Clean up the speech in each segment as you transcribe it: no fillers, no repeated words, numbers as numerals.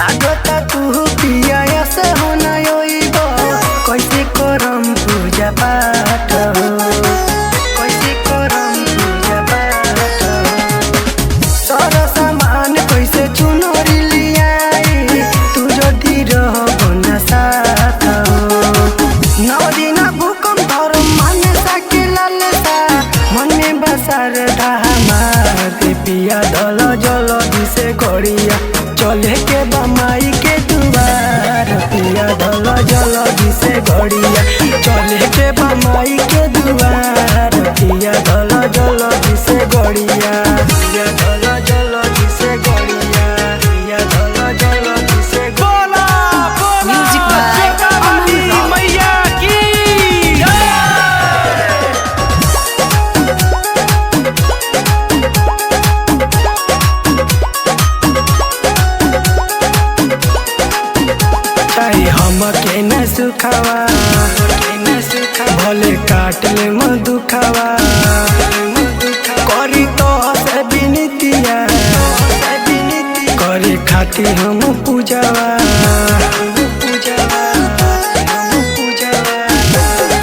लागता तू पिया से होना योइब कैसे करम पूजा पाठ कैसे करम पूजा पाठ सर सामान कैसे चुनरी लियाई तू जदि रहब ना साथ 9 दिन भूकंप धर माने साके लालसा मन में बसार हमार पिया दल जल दिसे गड़िया चले के बमाई के दुआर पिया दल जल दिसे गड़िया चले के बमाई के दुआर पिया दल जल दिसे गड़िया पिया दल जल दिसे गड़िया पिया दल जल दिसे बोला बोला शेखावाली मैया की चाहे हम के न सुखावा भले काट ले दुखावा करी तो से बिनतिया करे खातिर हम पूजावा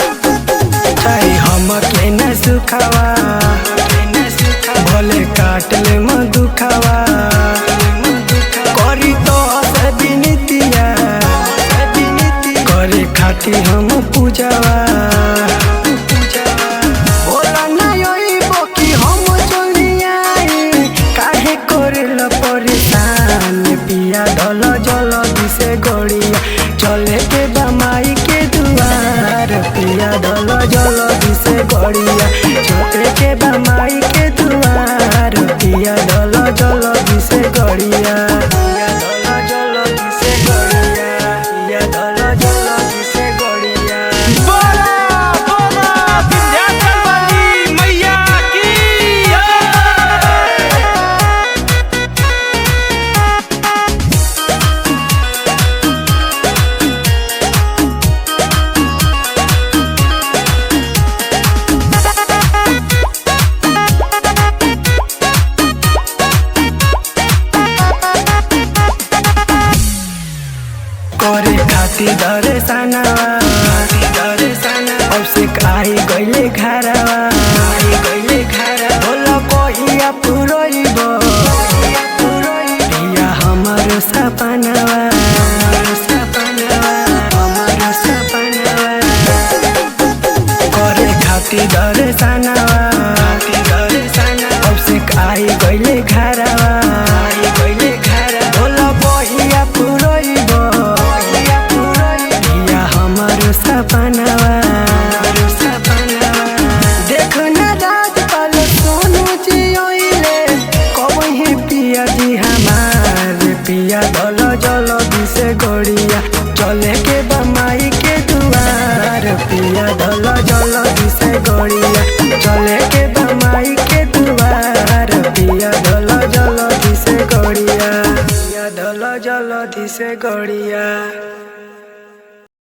चाहे हम के न सुखावा भले काट ले दुखावा करी तो से बिनतिया करे खातिर हम पूजावा बोला ना योइब कि हम चली आई काहे करेला परेशान पिया दल जल दिसे गड़िया चले के बमाई के दुआर पिया दल जल दिसे गड़िया चले के बमाई के दुआर पिया दल जल दिसे गड़िया पिया दल जल दिसे गड़िया पिया दल जल दिसे गड़िया बोला बोला विंध्याचल वाली मैया की करे खातिर दर्शनवा अब से आई गइले घरवा बोला कहिया पुरइब पिया हमर सपनवा करे खातिर दर्शनवा अब से आई गइले घरवा बोला कहिया पुरइब पिया हमर सपनवा देख न राजपाल सोनू जी ओइले कबही पिया जी हमार पिया दल जल दिसे गड़िया चले के बमाई के दुआर पिया दल जल दिसे गड़िया चले के बमाई के दुआर पिया दल जल दिसे गड़िया पिया दल जल दिसे गड़िया।